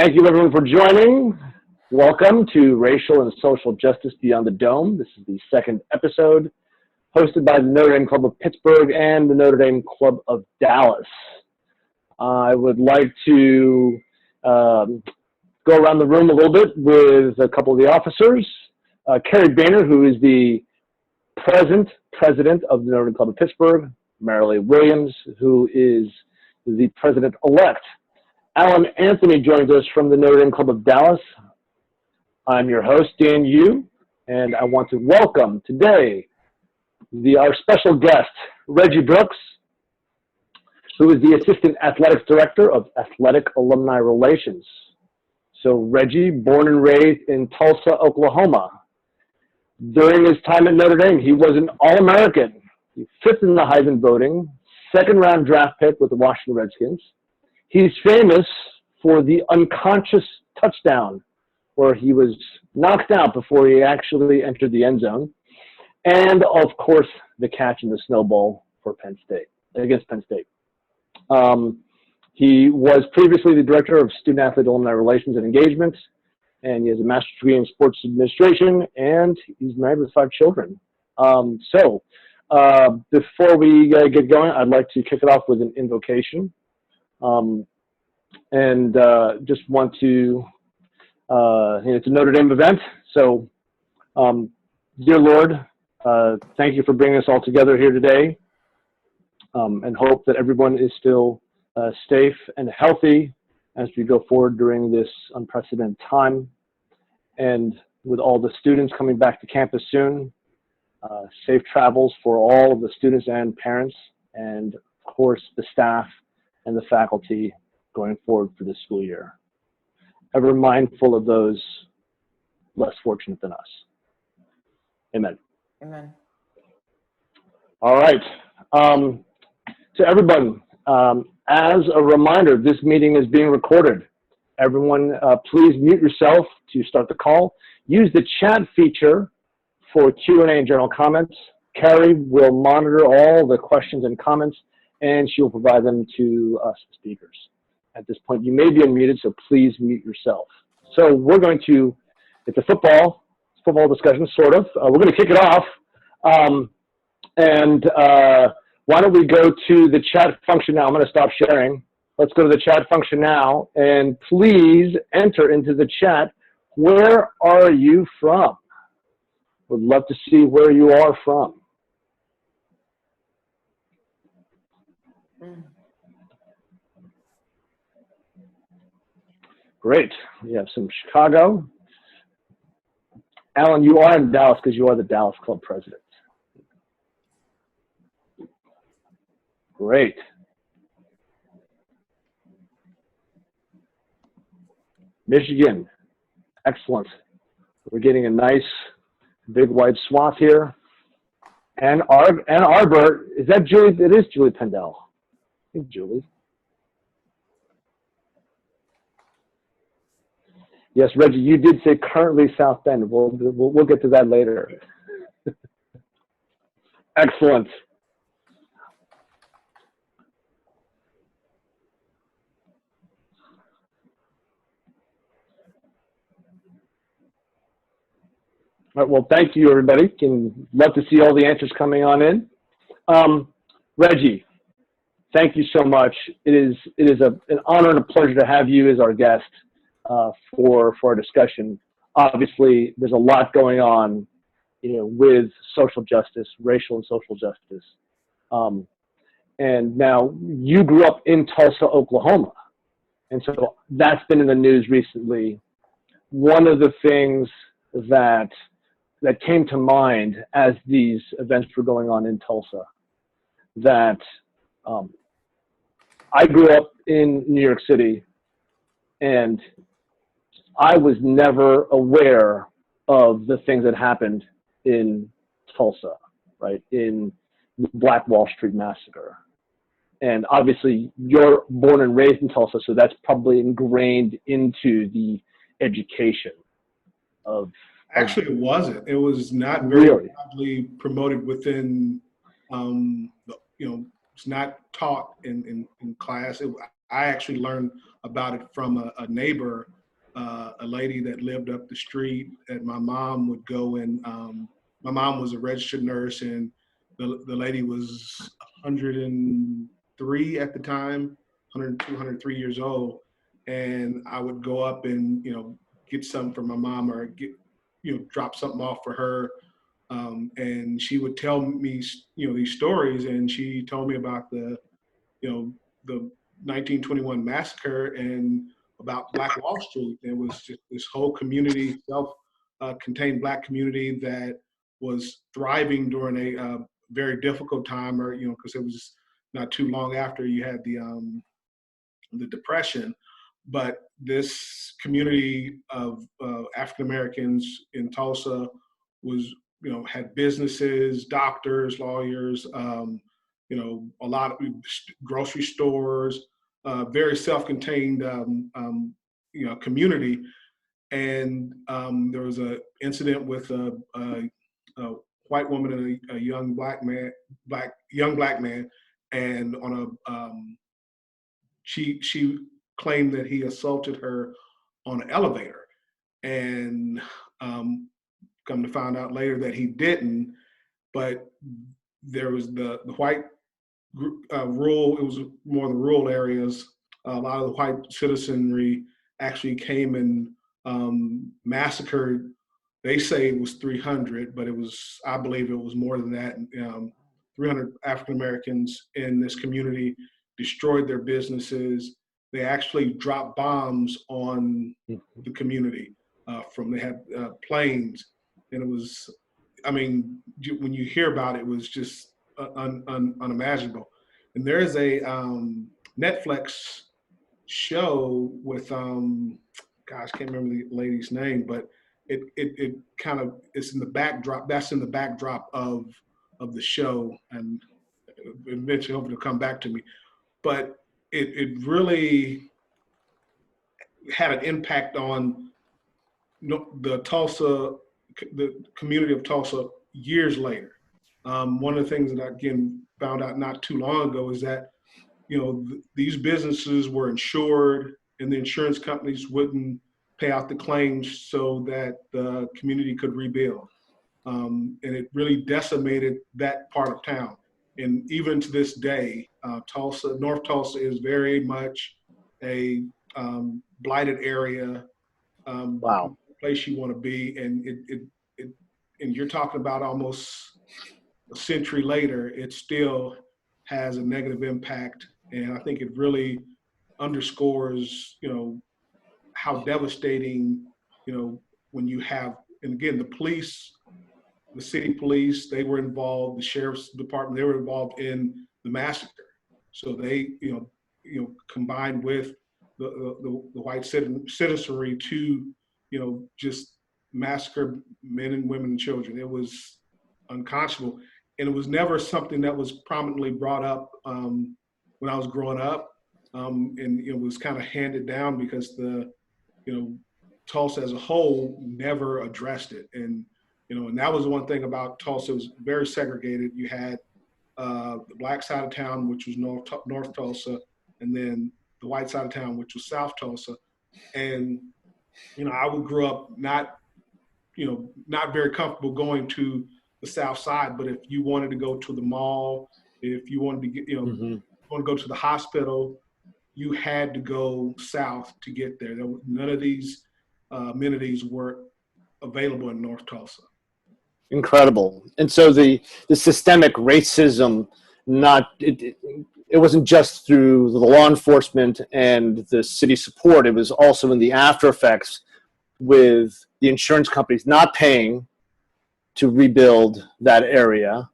Thank you, everyone, for joining. Welcome to Racial and Social Justice Beyond the Dome. This is the second episode, hosted by the Notre Dame Club of Pittsburgh and the Notre Dame Club of Dallas. I would like to go around the room a little bit with a couple of the officers. Carrie Boehner, who is the present president of the Notre Dame Club of Pittsburgh. Marilee Williams, who is the president-elect. Alan Anthony joins us from the Notre Dame Club of Dallas. I'm your host, Dan Yu, and I want to welcome today our special guest, Reggie Brooks, who is the Assistant Athletics Director of Athletic Alumni Relations. So Reggie, born and raised in Tulsa, Oklahoma. During his time at Notre Dame, he was an All-American, fifth in the Heisman voting, second-round draft pick with the Washington Redskins. He's famous for the unconscious touchdown, where he was knocked out before he actually entered the end zone, and of course the catch in the Snow Bowl for against Penn State. He was previously the director of Student Athlete Alumni Relations and Engagement, and he has a master's degree in sports administration, and he's married with 5 children. Before we get going, I'd like to kick it off with an invocation. Just want to, it's a Notre Dame event, so dear Lord, thank you for bringing us all together here today, and hope that everyone is still safe and healthy as we go forward during this unprecedented time. And with all the students coming back to campus soon, safe travels for all of the students and parents, and of course the staff and the faculty going forward for this school year. Ever mindful of those less fortunate than us. Amen. Amen. All right. To everyone, as a reminder, this meeting is being recorded. Everyone, please mute yourself to start the call. Use the chat feature for Q&A and general comments. Carrie will monitor all the questions and comments, and she'll provide them to us, the speakers. At this point, you may be unmuted, so please mute yourself. So we're going to, it's a football discussion, sort of. We're going to kick it off. Why don't we go to the chat function now? I'm going to stop sharing. Let's go to the chat function now, and please enter into the chat, where are you from? Would love to see where you are from. Great. We have some Chicago. Alan, you are in Dallas because you are the Dallas Club president. Great. Michigan. Excellent. We're getting a nice big wide swath here. Ann Arbor, is that Julie? It is Julie Pendel. I think Julie. Yes, Reggie, you did say currently South Bend. We'll get to that later. Excellent. All right, well, thank you, everybody. Love to see all the answers coming on in. Reggie, thank you so much. It is an honor and a pleasure to have you as our guest for our discussion. Obviously, there's a lot going on, with social justice, racial and social justice. And now you grew up in Tulsa, Oklahoma, and so that's been in the news recently. One of the things that came to mind as these events were going on in Tulsa, that I grew up in New York City, and I was never aware of the things that happened in Tulsa, right, in the Black Wall Street Massacre. And obviously, you're born and raised in Tulsa, so that's probably ingrained into the education of... Actually, it wasn't. It was not very widely promoted within, it's not taught in class. I actually learned about it from a neighbor a lady that lived up the street that my mom would go and my mom was a registered nurse, and the lady was 103 at the time, 102, 103 years old. And I would go up and, get something for my mom or drop something off for her. And she would tell me, these stories, and she told me about the 1921 massacre and about Black Wall Street. There was just this whole community, self-contained Black community that was thriving during a very difficult time, or because it was not too long after you had the Depression. But this community of African Americans in Tulsa was, had businesses, doctors, lawyers, a lot of grocery stores, very self-contained, community. And there was an incident with a white woman and a young black man, and on a she claimed that he assaulted her on an elevator, and come to find out later that he didn't. But there was the white rural, it was more the rural areas. A lot of the white citizenry actually came and massacred. They say it was 300, but I believe it was more than that. 300 African Americans in this community destroyed their businesses. They actually dropped bombs on the community they had planes. And it was, when you hear about it, it was just unimaginable. And there is a Netflix show with, gosh, I can't remember the lady's name, but it kind of, it's in the backdrop, that's in the backdrop of the show, and eventually hoping to come back to me. But it really had an impact on the community of Tulsa years later. One of the things that I, again, found out not too long ago is that, these businesses were insured, and the insurance companies wouldn't pay out the claims so that the community could rebuild. And it really decimated that part of town. And even to this day, North Tulsa is very much a blighted area, Wow. place you want to be. And and you're talking about almost a century later, it still has a negative impact. And I think it really underscores, how devastating, when you have, and again, the police, the city police, they were involved, the sheriff's department, they were involved in the massacre. So they, combined with the white citizenry to, just massacre men and women and children. It was unconscionable. And it was never something that was prominently brought up when I was growing up. And it was kind of handed down because Tulsa as a whole never addressed it. And, and that was one thing about Tulsa. It was very segregated. You had the black side of town, which was North Tulsa, and then the white side of town, which was South Tulsa. And, I would grow up not very comfortable going to the South Side, but if you wanted to go to the mall, if you wanted to get, want to go to the hospital, you had to go south to get there. None of these amenities were available in North Tulsa. Incredible. And so the systemic racism, it wasn't just through the law enforcement and the city support, it was also in the after effects with the insurance companies not paying to rebuild that area,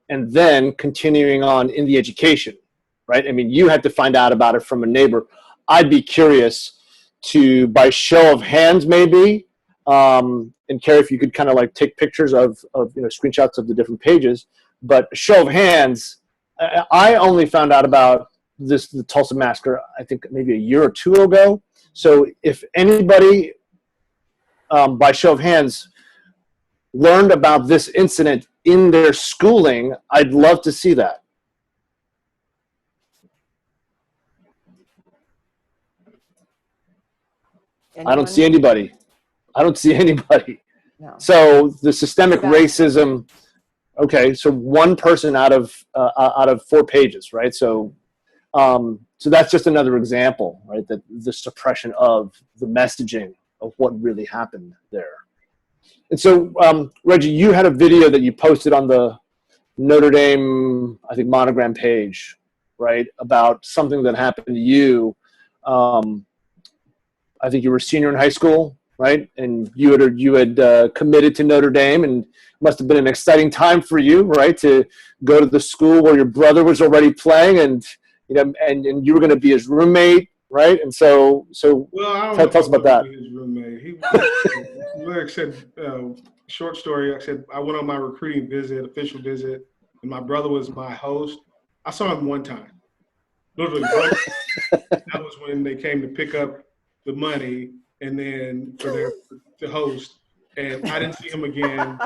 and then continuing on in the education, right? I mean, you had to find out about it from a neighbor. I'd be curious to, by show of hands maybe, and Carrie, if you could kind of like take pictures of screenshots of the different pages, but show of hands, I only found out about the Tulsa massacre, I think maybe a year or two ago. So if anybody, by show of hands, learned about this incident in their schooling, I'd love to see that. I don't see anybody. I don't see anybody. No. So the systemic Sebastian. racism. Okay, so one person out of 4 pages, right? So that's just another example, right? That the suppression of the messaging of what really happened there. And so, Reggie, you had a video that you posted on the Notre Dame, I think, Monogram page, right, about something that happened to you. I think you were a senior in high school, right? And you had committed to Notre Dame, and it must have been an exciting time for you, right, to go to the school where your brother was already playing, and and you were going to be his roommate, right? And so well, I don't know if tell I us about was that. his roommate. Like I said, short story. I said I went on my recruiting visit, official visit, and my brother was my host. I saw him one time, literally one. That was when they came to pick up the money and then for their to host, and I didn't see him again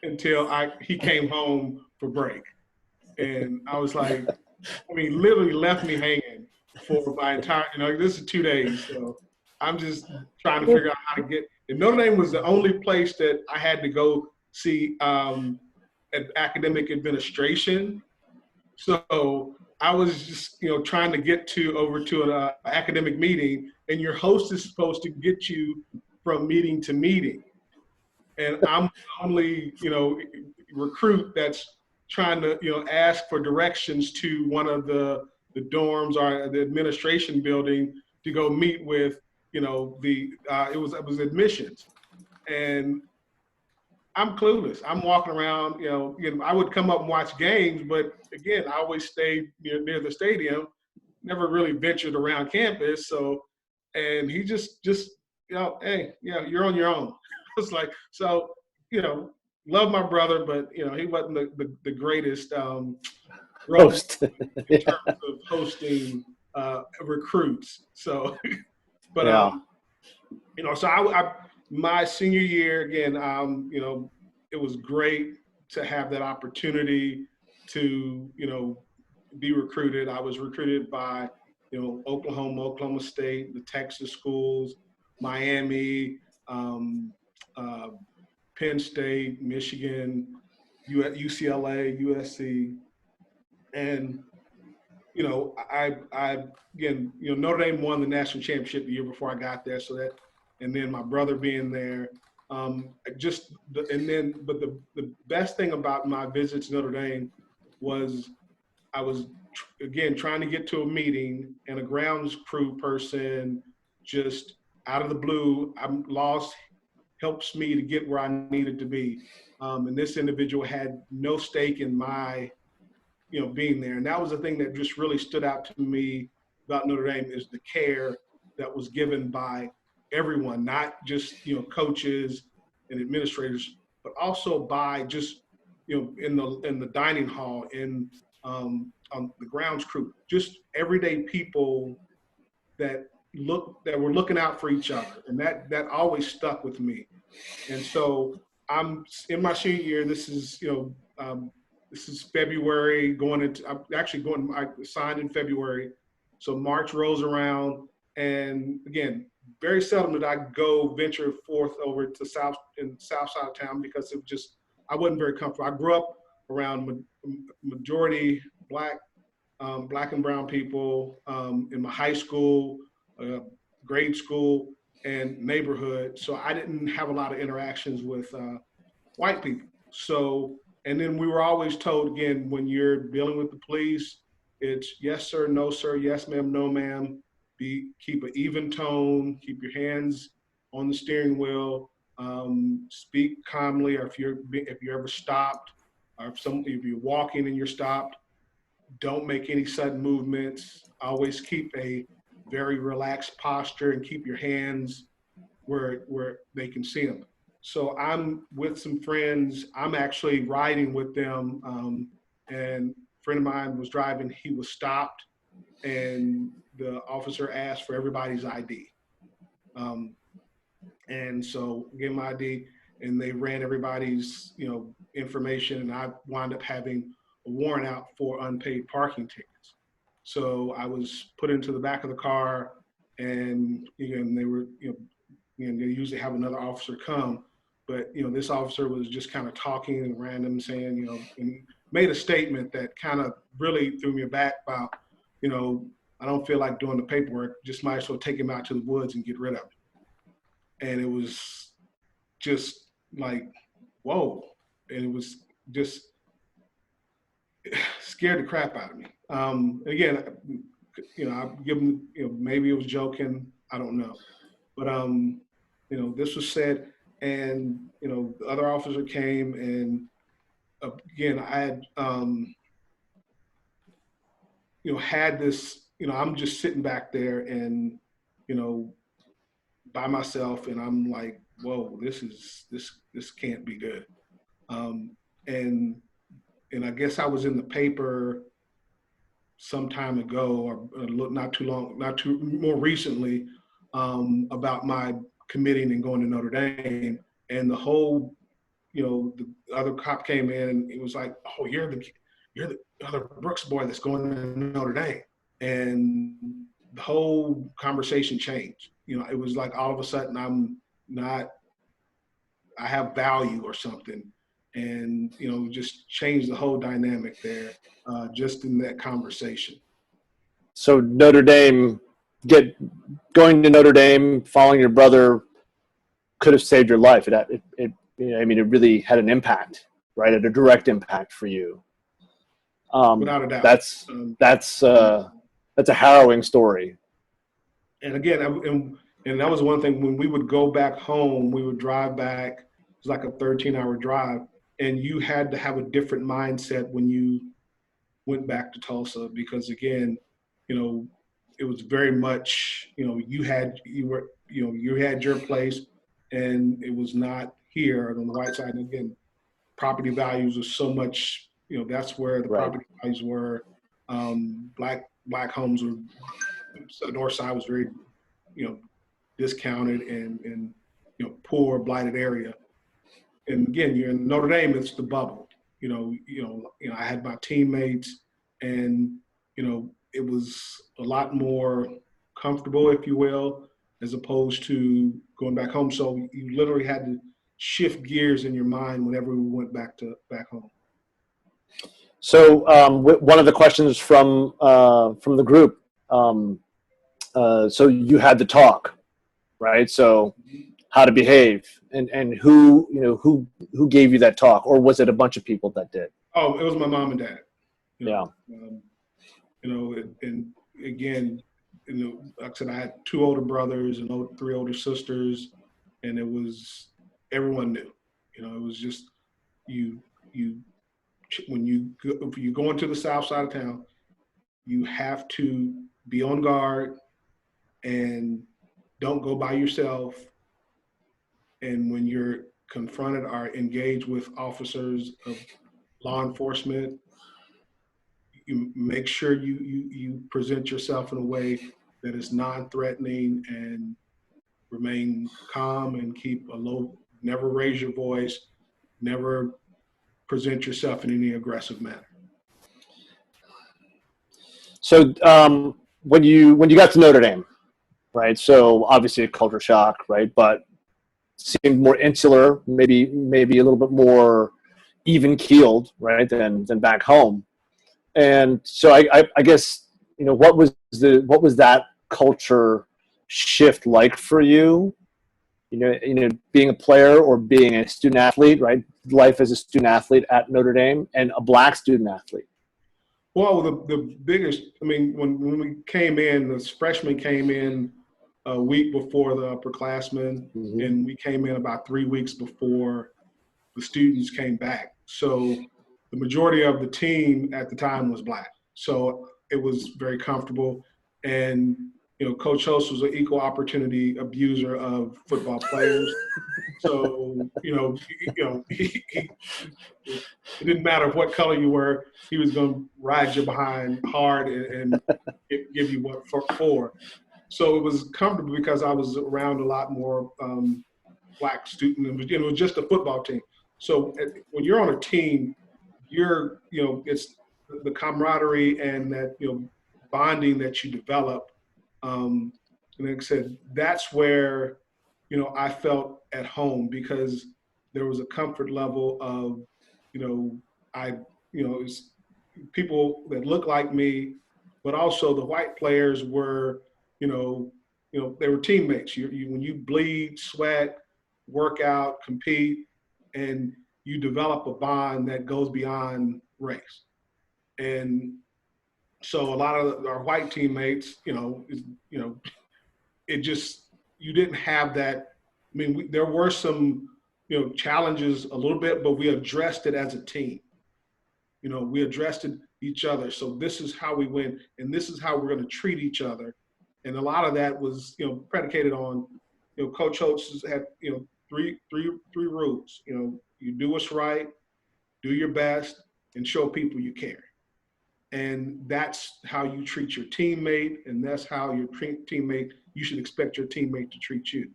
until he came home for break, and I was like, I mean, literally left me hanging for my entire. This is 2 days, so I'm just trying to figure out how to get. And Notre Dame was the only place that I had to go see academic administration. So I was just, trying to get over to an academic meeting, and your host is supposed to get you from meeting to meeting. And I'm the only, recruit that's trying to, ask for directions to one of the dorms or the administration building to go meet with, it was admissions. And I'm clueless. I'm walking around, I would come up and watch games, but again, I always stayed near the stadium, never really ventured around campus. So, and he just, hey, you're on your own. It's like, so, love my brother, but, he wasn't the greatest Host. in terms of hosting recruits. So, but, Yeah. So my senior year again, it was great to have that opportunity to, be recruited. I was recruited by, Oklahoma State, the Texas schools, Miami, Penn State, Michigan, UCLA, USC, and I again, Notre Dame won the national championship the year before I got there, so that, and then my brother being there, but the best thing about my visit to Notre Dame was I was again trying to get to a meeting, and a grounds crew person just out of the blue, I'm lost, helps me to get where I needed to be, and this individual had no stake in my being there. And that was the thing that just really stood out to me about Notre Dame is the care that was given by everyone, not just, coaches and administrators, but also by just, in the dining hall, on the grounds crew, just everyday people that were looking out for each other. And that always stuck with me. And so I'm in my senior year. This is, this is February I signed in February. So March rolls around, and again, very seldom did I venture forth over to south side of town because I wasn't very comfortable. I grew up around majority black and brown people in my high school, grade school, and neighborhood. So I didn't have a lot of interactions with white people. So, and then we were always told, again, when you're dealing with the police, it's yes, sir, no, sir, yes, ma'am, no, ma'am. Keep an even tone, keep your hands on the steering wheel, speak calmly, or if you're ever stopped, or if you're walking and you're stopped, don't make any sudden movements. Always keep a very relaxed posture and keep your hands where they can see them. So I'm with some friends. I'm actually riding with them, and a friend of mine was driving. He was stopped, and the officer asked for everybody's ID. And so I gave my ID, and they ran everybody's information, and I wound up having a warrant out for unpaid parking tickets. So I was put into the back of the car, and again, they were, and they usually have another officer come, but this officer was just kind of talking and random, saying, and made a statement that kind of really threw me back about, I don't feel like doing the paperwork. Just might as well take him out to the woods and get rid of him. And it was just like, whoa. And it was just scared the crap out of me. Again, I give him, maybe it was joking. I don't know. But, this was said, and, the other officer came, and again, I had, had this, I'm just sitting back there and, by myself, and I'm like, whoa, this can't be good. And I guess I was in the paper some time ago, or more recently, about my committing and going to Notre Dame, and the whole, the other cop came in and it was like, oh, you're the other Brooks boy that's going to Notre Dame, and the whole conversation changed. It was like all of a sudden I have value or something, and just changed the whole dynamic there, just in that conversation. So Notre Dame, going to Notre Dame, following your brother, could have saved your life. It really had an impact, right? A direct impact for you. Without a doubt. That's a harrowing story. And again, and that was one thing. When we would go back home, we would drive back. It was like a 13-hour drive, and you had to have a different mindset when you went back to Tulsa, because again, it was very much, you had your place, and it was not here on the right side. And again, property values are so much, that's where the right. property values were. Black homes were, the north side was very, discounted and poor, blighted area. And again, you're in Notre Dame, it's the bubble. I had my teammates, and it was a lot more comfortable, if you will, as opposed to going back home. So you literally had to shift gears in your mind whenever we went back home. So one of the questions from the group, so you had the talk, right? So how to behave, and who gave you that talk, or was it a bunch of people that did? Oh, it was my mom and dad. Yeah. And again, like I said, I had 2 older brothers and 3 older sisters, and it was, everyone knew. It was just when you go into the south side of town, you have to be on guard and don't go by yourself. And when you're confronted or engaged with officers of law enforcement, you make sure you present yourself in a way that is non-threatening, and remain calm and keep a low, never raise your voice, never present yourself in any aggressive manner. So when you got to Notre Dame, right? So obviously a culture shock, right? But seemed more insular, maybe a little bit more even keeled, right, than back home. And so I guess what was that culture shift like for you? Being a player or being a student athlete, right? Life as a student athlete at Notre Dame, and a Black student athlete. Well, the biggest, when we came in, the freshmen came in a week before the upperclassmen, Mm-hmm. and we came in about 3 weeks before the students came back. So the majority of the team at the time was Black. So it was very comfortable. And, Coach Host was an equal opportunity abuser of football players. So, it didn't matter what color you were, he was going to ride you behind hard and give you what for. So it was comfortable because I was around a lot more Black students. It was just a football team. So when you're on a team, it's the camaraderie and that, bonding that you develop And like I said, that's where, I felt at home because there was a comfort level of, I, it's people that look like me, but also the white players were, they were teammates. When you bleed, sweat, work out, compete, and you develop a bond that goes beyond race. And so a lot of our white teammates, it just, you didn't have that. I mean, there were some, challenges a little bit, but we addressed it as a team. We addressed it each other. So this is how we win, and this is how we're going to treat each other. And a lot of that was, predicated on, Coach Holtz had, three rules. You do what's right, do your best, and show people you care. And that's how you treat your teammate, and that's how your teammate, you should expect your teammate to treat you.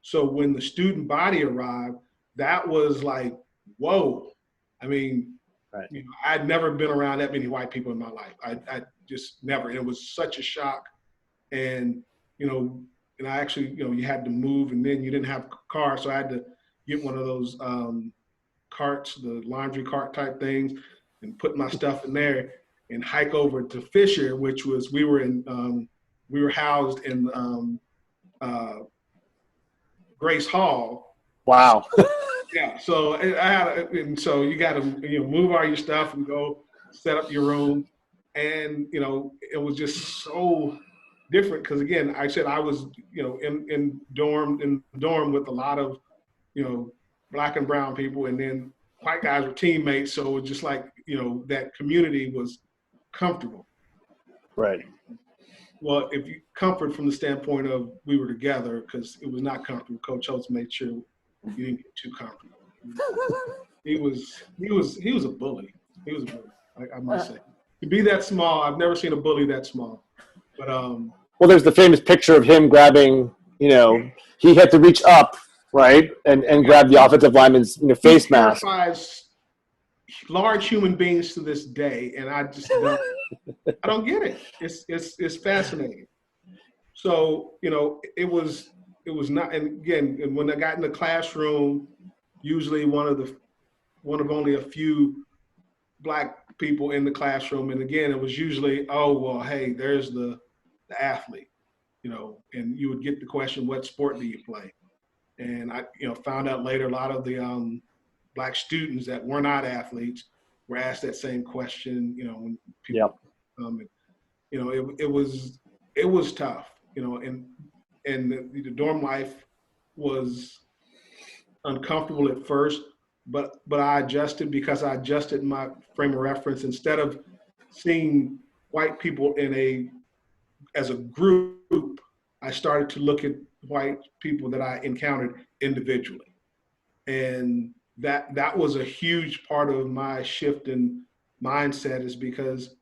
So when the student body arrived, that was like, whoa. I mean, Right. I'd never been around that many white people in my life. I just never. It was such a shock. And, and I actually, you had to move, and then you didn't have cars. So I had to get one of those carts, the laundry cart type things, and put my stuff in there and hike over to Fisher, which was, we were housed in Grace Hall. Wow. Yeah. So and so you got to, move all your stuff and go set up your room. And, it was just so different. Cause again, I said, I was, in dorm with a lot of, Black and brown people, and then white guys were teammates. So it was just like, that community was comfortable. Right. Well, if you comfort from the standpoint of we were together, because it was not comfortable. Coach Holtz made sure you didn't get too comfortable. He was a bully. He was a bully, I must say. To be that small, I've never seen a bully that small. But well, there's the famous picture of him grabbing, he had to reach up, right, and grab the offensive lineman's face mask. Large human beings to this day, and I just don't get it. It's fascinating. So it was not. And again, when I got in the classroom, usually one of only a few Black people in the classroom, and again, it was usually, oh well, hey, there's the athlete, and you would get the question, what sport do you play? And I found out later a lot of the Black students that were not athletes were asked that same question, when people, it was tough, and the dorm life was uncomfortable at first, but I adjusted because I adjusted my frame of reference. Instead of seeing white people as a group, I started to look at white people that I encountered individually. And that was a huge part of my shift in mindset, is because,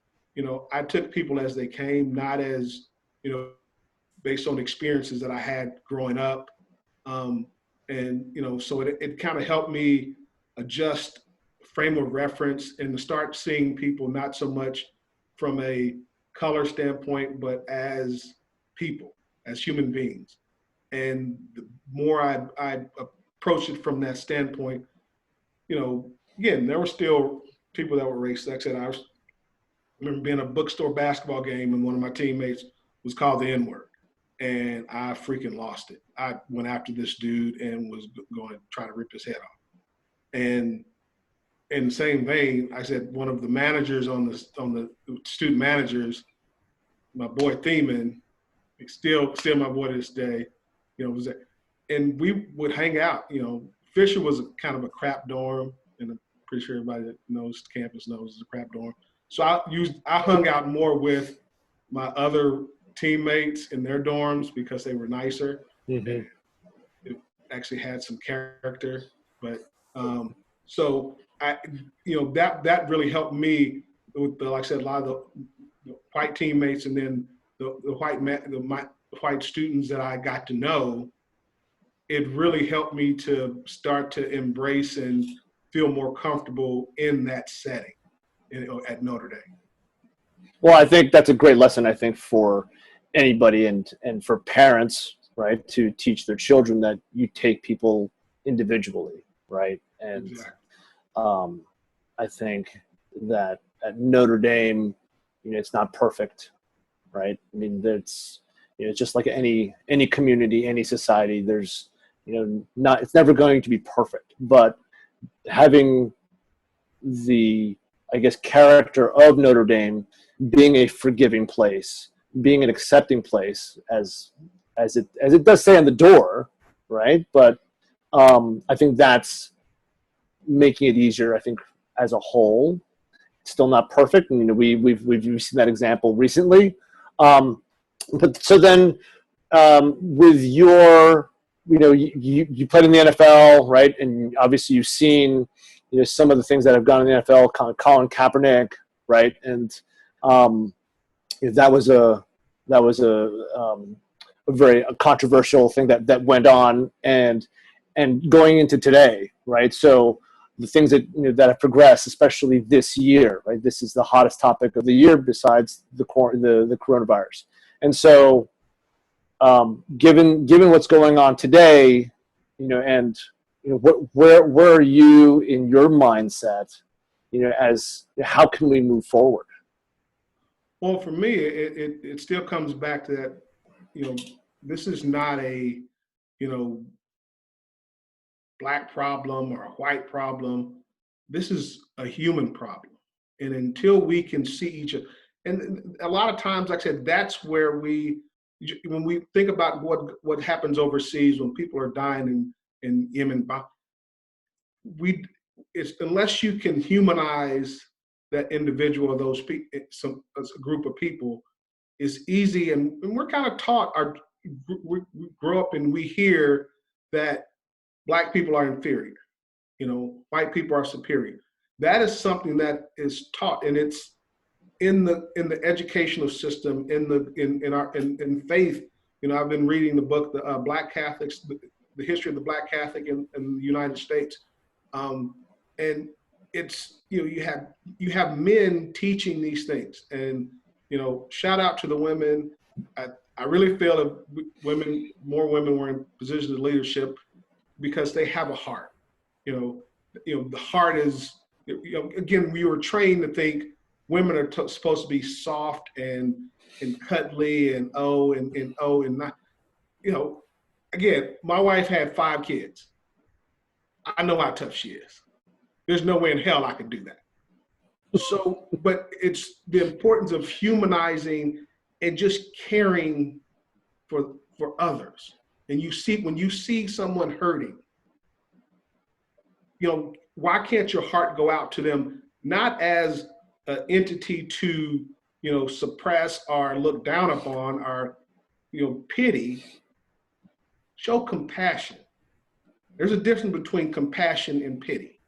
I took people as they came, not as, based on experiences that I had growing up. So it kind of helped me adjust frame of reference and to start seeing people not so much from a color standpoint, but as people, as human beings. And the more I approached it from that standpoint, again, there were still people that were racist. Like I said, I remember being at a bookstore basketball game, and one of my teammates was called the N-word, and I freaking lost it. I went after this dude and was going to try to rip his head off. And in the same vein, I said, one of the managers on the student managers, my boy Thiemann, still my boy to this day, was there. And we would hang out. Fisher was kind of a crap dorm, and I'm pretty sure everybody that knows the campus knows it's a crap dorm. So I hung out more with my other teammates in their dorms because they were nicer. Mm-hmm. It actually had some character, but so I, that really helped me with like I said, a lot of the white teammates, and then the white students that I got to know. It really helped me to start to embrace and feel more comfortable in that setting at Notre Dame. Well, I think that's a great lesson, I think, for anybody, and for parents, right, to teach their children that you take people individually, right? And Exactly. I think that at Notre Dame, it's not perfect, right? I mean, it's just like any community, any society. There's not it's never going to be perfect, but having the, I guess, character of Notre Dame being a forgiving place, being an accepting place, as it does say on the door, right? But I think that's making it easier. I think as a whole, it's still not perfect, and we've seen that example recently. But so then, with your, you played in the NFL, right? And obviously you've seen, some of the things that have gone in the NFL, Colin Kaepernick, right? And that was a very controversial thing that went on, and going into today, right? So the things that that have progressed, especially this year, right? This is the hottest topic of the year besides the coronavirus, and so given what's going on today, and where are you in your mindset, as how can we move forward? Well, for me, it still comes back to that, this is not a, black problem or a white problem. This is a human problem. And until we can see each other, and a lot of times, like I said, that's where when we think about what happens overseas when people are dying in Yemen, it's unless you can humanize that individual or those people, a group of people, it's easy. And we're kind of taught, we grow up and we hear that Black people are inferior, white people are superior. That is something that is taught, and it's in the educational system, in faith. I've been reading the book, the Black Catholics, the history of the Black Catholic in the United States, and it's you have men teaching these things, and shout out to the women. I really feel if more women were in positions of leadership, because they have a heart. The heart is, again, we were trained to think women are supposed to be soft and cuddly and not, again, my wife had 5 kids. I know how tough she is. There's no way in hell I could do that. So, but it's the importance of humanizing and just caring for others. And when you see someone hurting, why can't your heart go out to them, not as an entity to, suppress or look down upon or, pity? Show compassion. There's a difference between compassion and pity.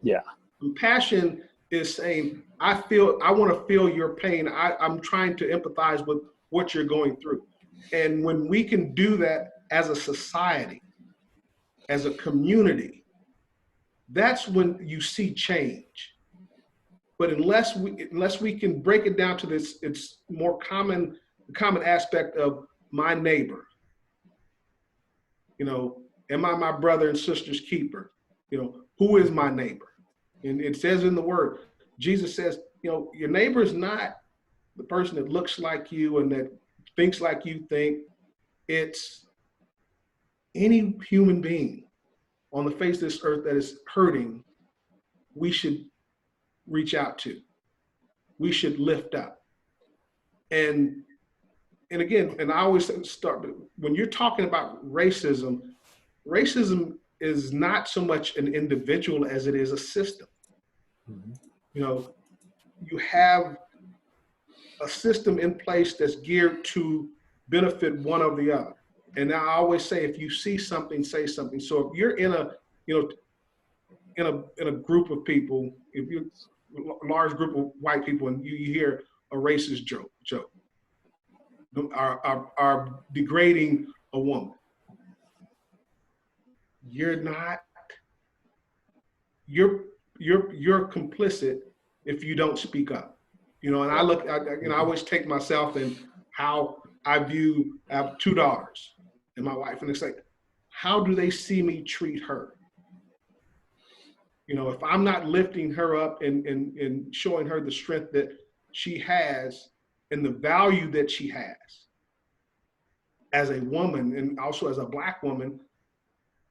Yeah. Compassion is saying, I want to feel your pain. I'm trying to empathize with what you're going through. And when we can do that as a society, as a community, that's when you see change. But unless we can break it down to this, it's more common aspect of my neighbor. Am I my brother and sister's keeper? Who is my neighbor? And it says in the word, Jesus says, your neighbor is not the person that looks like you and that thinks like you think. It's any human being on the face of this earth that is hurting, we should reach out to. We should lift up. And again, and I always start, when you're talking about racism is not so much an individual as it is a system. Mm-hmm. You have a system in place that's geared to benefit one or the other. And I always say, if you see something, say something. So if you're in a group of people, if you're a large group of white people and you hear a racist joke, are degrading a woman, you're complicit if you don't speak up. And I always take myself, and how I have 2 daughters and my wife, and it's like, how do they see me treat her? You know, if I'm not lifting her up and showing her the strength that she has and the value that she has as a woman and also as a Black woman,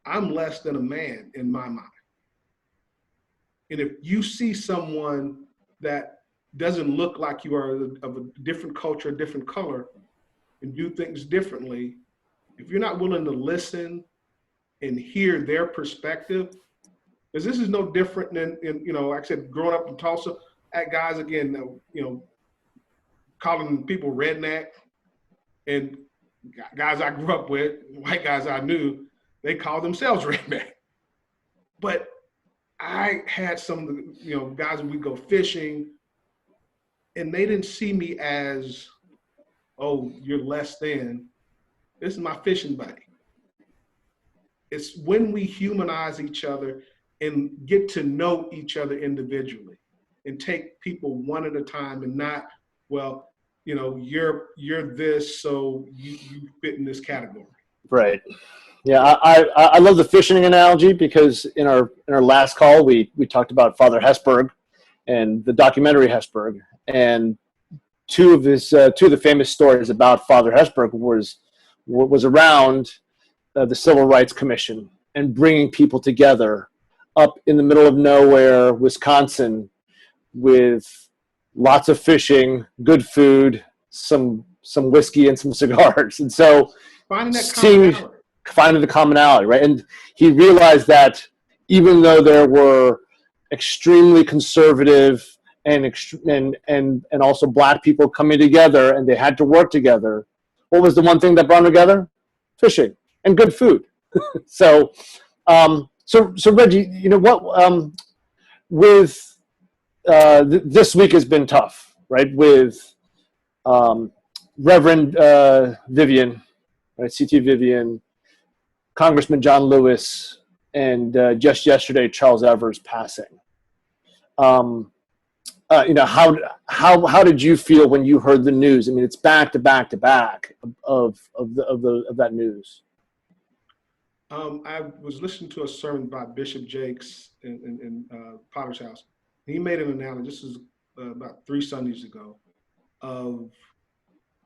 I'm less than a man in my mind. And if you see someone that doesn't look like you are of a different culture, different color, and do things differently, if you're not willing to listen and hear their perspective, because this is no different than, you know, like I said, growing up in Tulsa, at guys, again, you know, calling people redneck, and guys I grew up with, white guys I knew, they called themselves redneck. But I had some of the, you know, guys when we go fishing, and they didn't see me as, oh, you're less than. This is my fishing buddy. It's when we humanize each other and get to know each other individually and take people one at a time and not, well, you know, you're this, so you fit in this category. Right. Yeah, I love the fishing analogy because in our last call we talked about Father Hesburgh and the documentary Hesburgh, and two of the famous stories about Father Hesburgh was around the Civil Rights Commission and bringing people together up in the middle of nowhere, Wisconsin, with lots of fishing, good food, some whiskey and some cigars, and so finding that commonality. Finding the commonality, right? And he realized that even though there were extremely conservative and also Black people coming together, and they had to work together, what was the one thing that brought them together? Fishing and good food. So Reggie, you know what? With this week has been tough, right? With Reverend Vivian, right? CT Vivian, Congressman John Lewis, and just yesterday Charles Evers passing. You know, how did you feel when you heard the news? I mean, it's back to back to back of that news. I was listening to a sermon by Bishop Jakes in Potter's House. He made an analogy. This is about 3 Sundays ago, of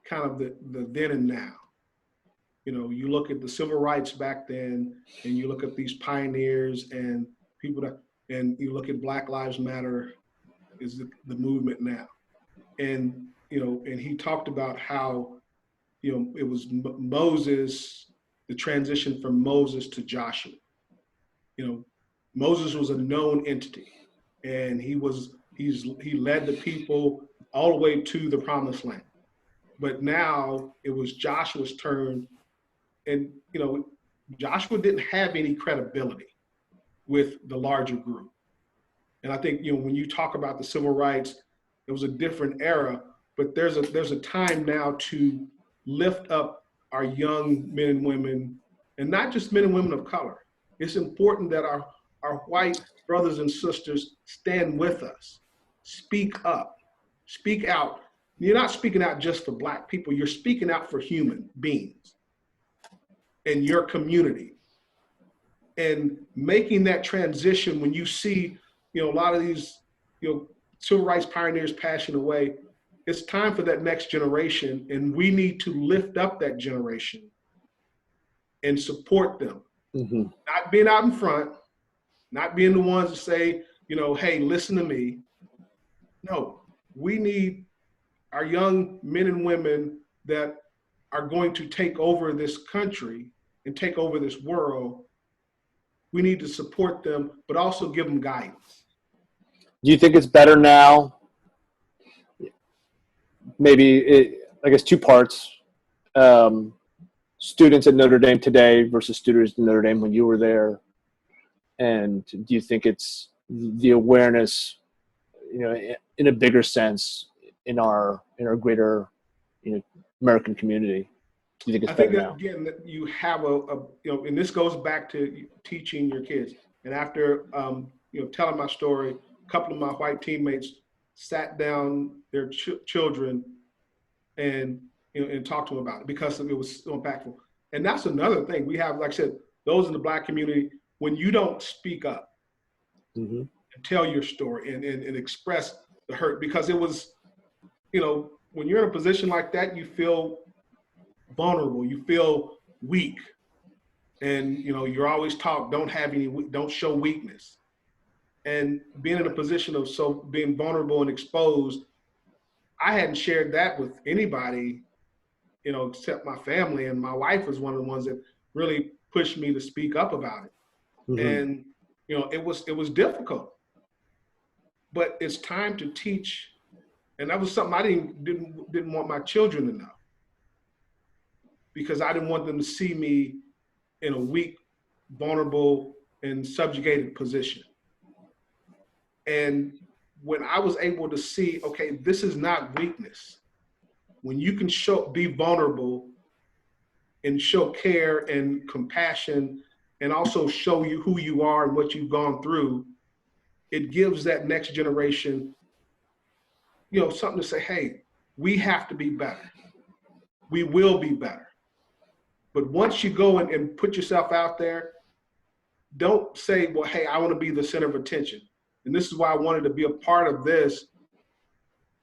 kind of the then and now. You know, you look at the civil rights back then, and you look at these pioneers and people that, and you look at Black Lives Matter is the movement now. And, you know, and he talked about how, you know, it was Moses, the transition from Moses to Joshua. You know, Moses was a known entity, and he led the people all the way to the promised land. But now it was Joshua's turn. And, you know, Joshua didn't have any credibility with the larger group. And I think, you know, when you talk about the civil rights, it was a different era, but there's a time now to lift up our young men and women, and not just men and women of color. It's important that our white brothers and sisters stand with us, speak up, speak out. You're not speaking out just for Black people, you're speaking out for human beings in your community. And making that transition when you see, you know, a lot of these, you know, civil rights pioneers passing away, it's time for that next generation, and we need to lift up that generation and support them. Mm-hmm. Not being out in front, not being the ones to say, you know, hey, listen to me. No, we need our young men and women that are going to take over this country and take over this world. We need to support them, but also give them guidance. Do you think it's better now? Maybe, I guess, 2 parts. Students at Notre Dame today versus students at Notre Dame when you were there. And do you think it's the awareness, you know, in a bigger sense in our greater, you know, American community? Do you think it's better now? Again, that you have you know, and this goes back to teaching your kids. And after, you know, telling my story, a couple of my white teammates sat down their children and and talk to them about it because it was so impactful. And that's another thing we have, like I said, those in the Black community, when you don't speak up Mm-hmm. and tell your story and express the hurt, because it was, when you're in a position like that, you feel vulnerable, you feel weak. And, you're always taught, don't show weakness. And being in a position of being vulnerable and exposed, I hadn't shared that with anybody, except my family. And my wife was one of the ones that really pushed me to speak up about it. Mm-hmm. And, it was difficult, but it's time to teach. And that was something I didn't want my children to know, because I didn't want them to see me in a weak, vulnerable, and subjugated position. And when I was able to see, okay, this is not weakness. When you can be vulnerable and show care and compassion, and also show you who you are and what you've gone through, it gives that next generation, something to say, hey, we have to be better. We will be better. But once you go and put yourself out there, don't say, well, hey, I want to be the center of attention. And this is why I wanted to be a part of this,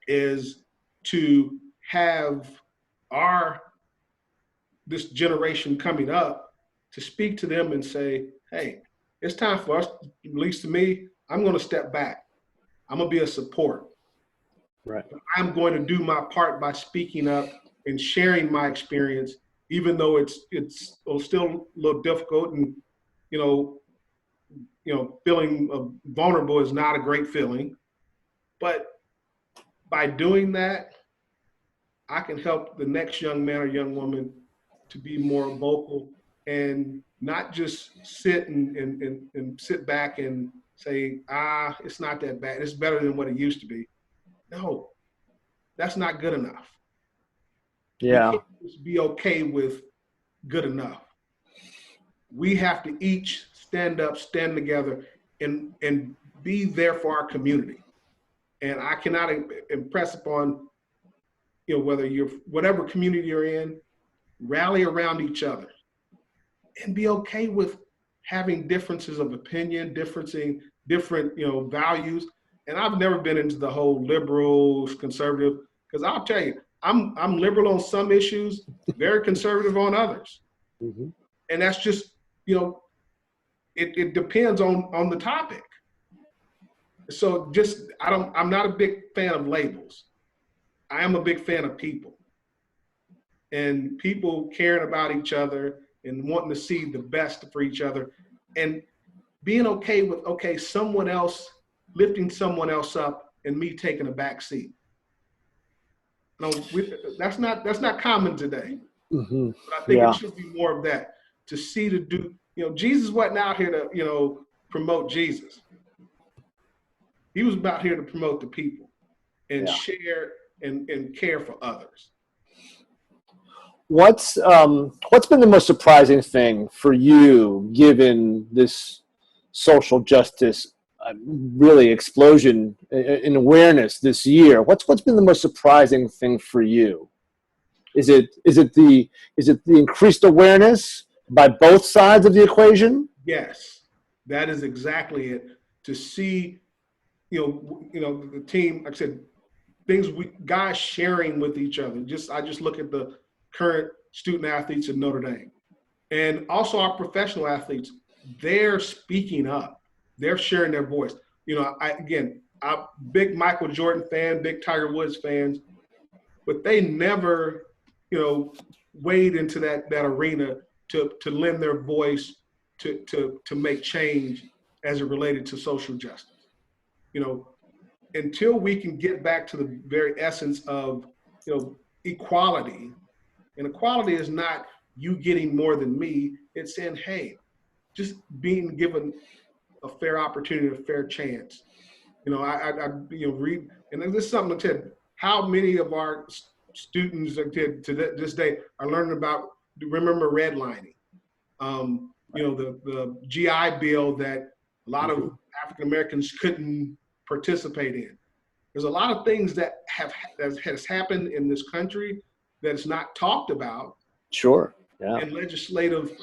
is to have this generation coming up, to speak to them and say, hey, it's time for us, at least to me, I'm going to step back. I'm going to be a support. Right. I'm going to do my part by speaking up and sharing my experience, even though it's still a little difficult, and feeling vulnerable is not a great feeling. But by doing that, I can help the next young man or young woman to be more vocal and not just sit and sit back and say, it's not that bad, it's better than what it used to be. No, that's not good enough. Yeah. We can't just be okay with good enough. We have to each stand up, stand together, and be there for our community. And I cannot impress upon, whether you're whatever community you're in, rally around each other and be okay with having differences of opinion, different values. And I've never been into the whole liberals, conservative, because I'll tell you, I'm liberal on some issues, very conservative on others. Mm-hmm. And that's just, it depends on the topic. So I'm not a big fan of labels. I am a big fan of people, and people caring about each other and wanting to see the best for each other, and being okay with, someone else lifting someone else up and me taking a back seat. No, that's not common today. Mm-hmm. But I think it should be more of that, Jesus wasn't out here to, promote Jesus. He was about here to promote the people and share and care for others. What's been the most surprising thing for you, given this social justice really explosion in awareness this year? What's been the most surprising thing for you? Is it the increased awareness by both sides of the equation? Yes, that is exactly it. To see, the team, like I said, guys sharing with each other. I just look at the current student athletes at Notre Dame, and also our professional athletes. They're speaking up. They're sharing their voice. I'm a big Michael Jordan fan, big Tiger Woods fans, but they never, wade into that arena to lend their voice to make change as it related to social justice. Until we can get back to the very essence of, equality. And equality is not you getting more than me. It's saying, hey, just being given a fair opportunity, a fair chance. I read, and this is something I said, how many of our students to this day are learning about, remember redlining, the GI Bill that a lot of African Americans couldn't participate in. There's a lot of things that has happened in this country that is not talked about. Sure. Yeah. And legislative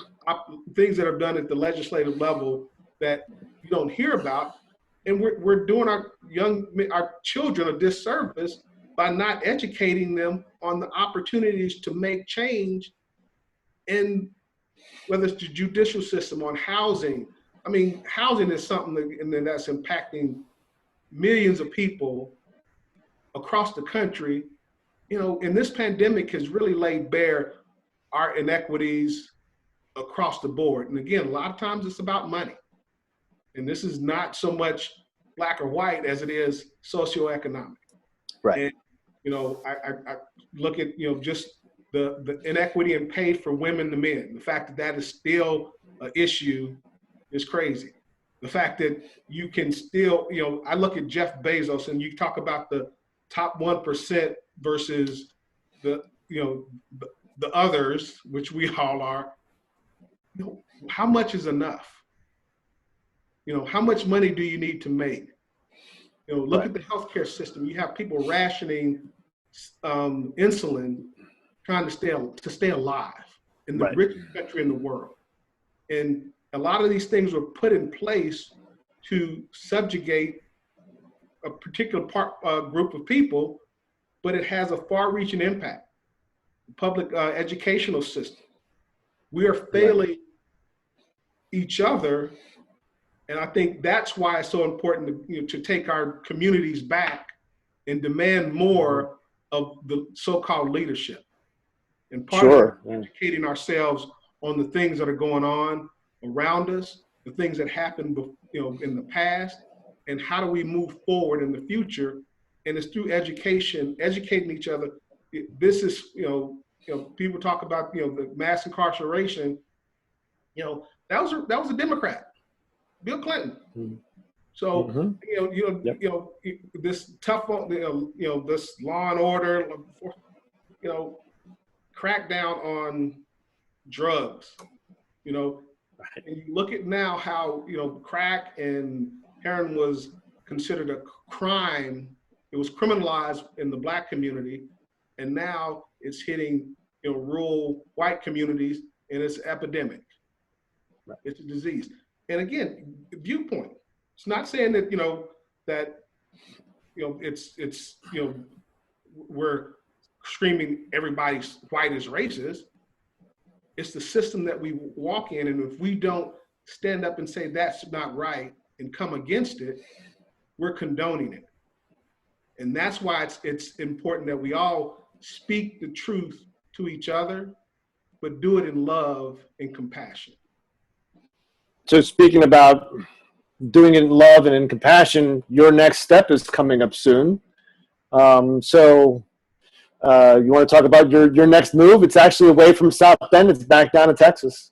things that are done at the legislative level that you don't hear about. And we're doing our children a disservice by not educating them on the opportunities to make change in whether it's the judicial system, on housing. I mean, housing is something that's impacting millions of people across the country. You know, and this pandemic has really laid bare our inequities across the board. And again, a lot of times it's about money. And this is not so much black or white as it is socioeconomic. Right. And, you know, I look at, you know, just the inequity in pay for women to men. The fact that that is still an issue is crazy. The fact that you can still, you know, I look at Jeff Bezos and you talk about the top 1% versus the, you know, the others, which we all are. You know, how much is enough? You know, how much money do you need to make? You know, look at the healthcare system. You have people rationing insulin, trying to stay alive in the richest country in the world. And a lot of these things were put in place to subjugate a particular group of people, but it has a far-reaching impact. The public educational system. We are failing each other, and I think that's why it's so important to, you know, to take our communities back and demand more of the so-called leadership. And part of it is educating ourselves on the things that are going on around us, the things that happened, you know, in the past, and how do we move forward in the future. And it's through education, educating each other. This is, you know, people talk about, you know, the mass incarceration. You know, that was a Democrat, Bill Clinton. So you know, this tough, you know, this law and order, you know, crackdown on drugs. You know, and you look at now how, you know, crack and heroin was considered a crime. It was criminalized in the Black community, and now it's hitting, you know, rural white communities, and it's an epidemic. It's a disease. And again, viewpoint. It's not saying that, you know, that, you know, it's you know, we're screaming everybody's white is racist. It's the system that we walk in, and if we don't stand up and say that's not right and come against it, we're condoning it. And that's why it's important that we all speak the truth to each other, but do it in love and compassion. So speaking about doing it in love and in compassion, your next step is coming up soon. So you want to talk about your next move? It's actually away from South Bend. It's back down to Texas.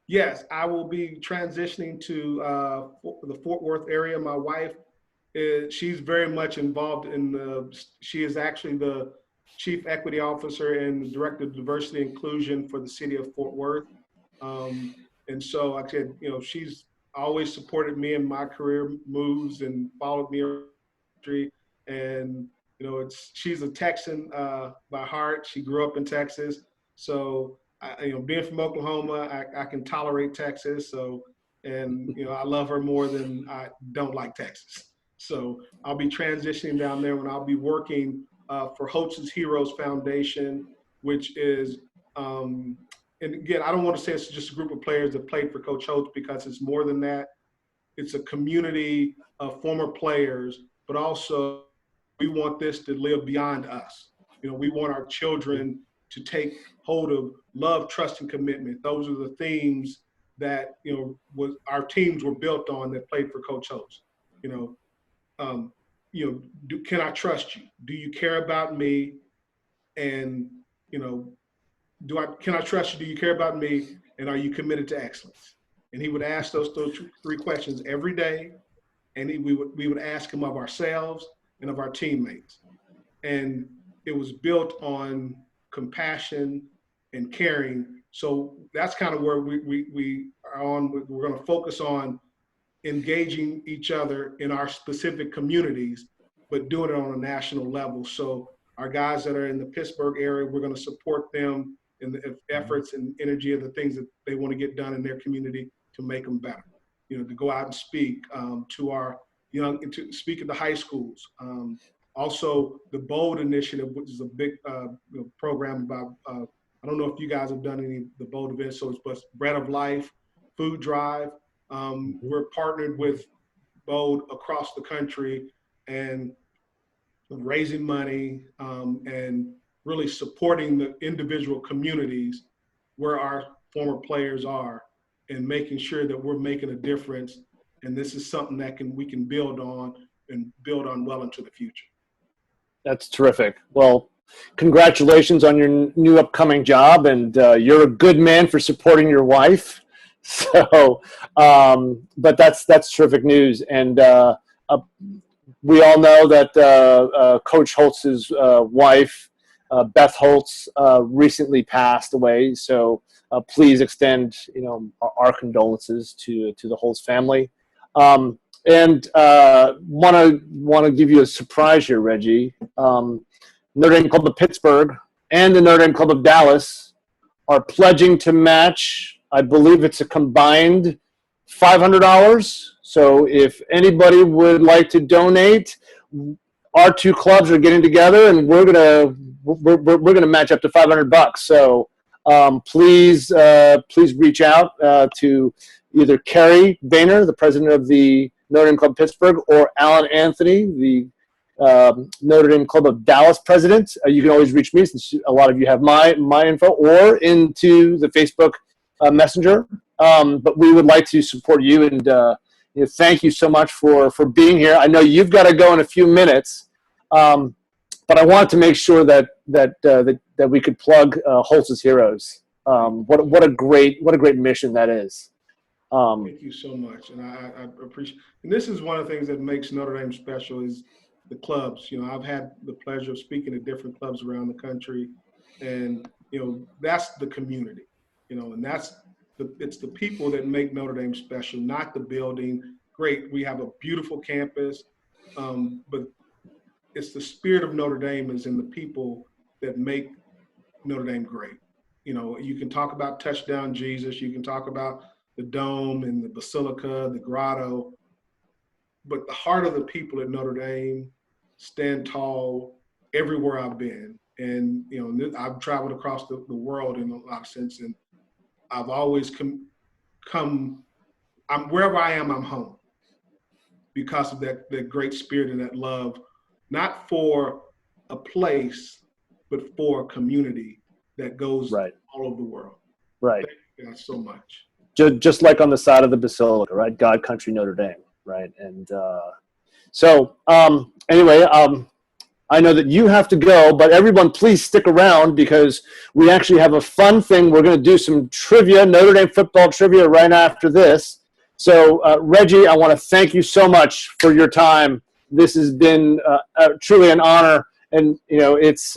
Yes, I will be transitioning to the Fort Worth area. My wife, she's very much involved in she is actually the Chief Equity Officer and Director of Diversity and Inclusion for the city of Fort Worth. And so, like I said, you know, she's always supported me in my career moves and followed me. And, you know, she's a Texan by heart. She grew up in Texas. So, you know, being from Oklahoma, I can tolerate Texas. So, and, you know, I love her more than I don't like Texas. So I'll be transitioning down there when I'll be working for Holtz's Heroes Foundation, which is, and again, I don't want to say it's just a group of players that played for Coach Holtz, because it's more than that. It's a community of former players, but also we want this to live beyond us. You know, we want our children to take hold of love, trust, and commitment. Those are the themes that, you know, our teams were built on that played for Coach Holtz. You know, can I trust you? Do you care about me? And, you know, can I trust you? Do you care about me? And are you committed to excellence? And he would ask those three questions every day. And we would ask him of ourselves and of our teammates. And it was built on compassion and caring. So that's kind of where we are on. We're going to focus on engaging each other in our specific communities, but doing it on a national level. So our guys that are in the Pittsburgh area, we're going to support them in the efforts and energy of the things that they want to get done in their community to make them better. You know, to go out and speak to our young, to speak at the high schools. Also, the BOLD initiative, which is a big program about, I don't know if you guys have done any of the BOLD events, so it's Bread of Life, Food Drive. We're partnered with BOLD across the country and raising money and really supporting the individual communities where our former players are and making sure that we're making a difference. And this is something that we can build on and build on well into the future. That's terrific. Well, congratulations on your new upcoming job, and you're a good man for supporting your wife. So, but that's terrific news. And we all know that Coach Holtz's wife, Beth Holtz, recently passed away. So please extend, our condolences to the Holtz family. And want to give you a surprise here, Reggie. Notre Dame Club of Pittsburgh and the Notre Dame Club of Dallas are pledging to match, I believe it's a combined $500. So if anybody would like to donate, our two clubs are getting together, and we're gonna match up to $500. So please reach out to either Kerry Boehner, the president of the Notre Dame Club of Pittsburgh, or Alan Anthony, the Notre Dame Club of Dallas president. You can always reach me, since a lot of you have my info, or into the Facebook Messenger. But we would like to support you, and thank you so much for being here. I know you've got to go in a few minutes, but I wanted to make sure that we could plug Holtz's Heroes. What a great mission that is. Thank you so much, and I appreciate. And this is one of the things that makes Notre Dame special is the clubs. I've had the pleasure of speaking at different clubs around the country, and that's the community. And it's the people that make Notre Dame special, not the building. Great, we have a beautiful campus, but it's the spirit of Notre Dame is in the people that make Notre Dame great. You can talk about Touchdown Jesus, you can talk about the Dome and the Basilica, the Grotto, but the heart of the people at Notre Dame stand tall everywhere I've been. And, I've traveled across the world in a lot of sense, and I've always wherever I am, I'm home because of that great spirit and that love, not for a place, but for a community that goes all over the world. Right. Thank you guys so much. Just like on the side of the Basilica, right? God Country Notre Dame, right? And so anyway, I know that you have to go, but everyone please stick around because we actually have a fun thing. We're going to do some trivia, Notre Dame football trivia right after this. So Reggie, I want to thank you so much for your time. This has been truly an honor, and it's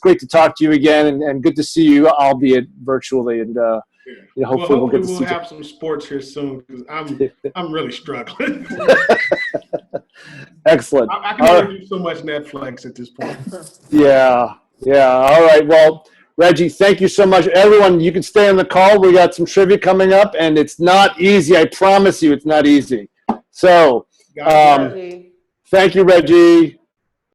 great to talk to you again, and good to see you, albeit virtually, and hopefully we'll have some sports here soon because I'm really struggling. Excellent. I can only do so much Netflix at this point. Yeah. All right. Well, Reggie, thank you so much. Everyone, you can stay on the call. We got some trivia coming up, and it's not easy. I promise you it's not easy. So thank you, Reggie.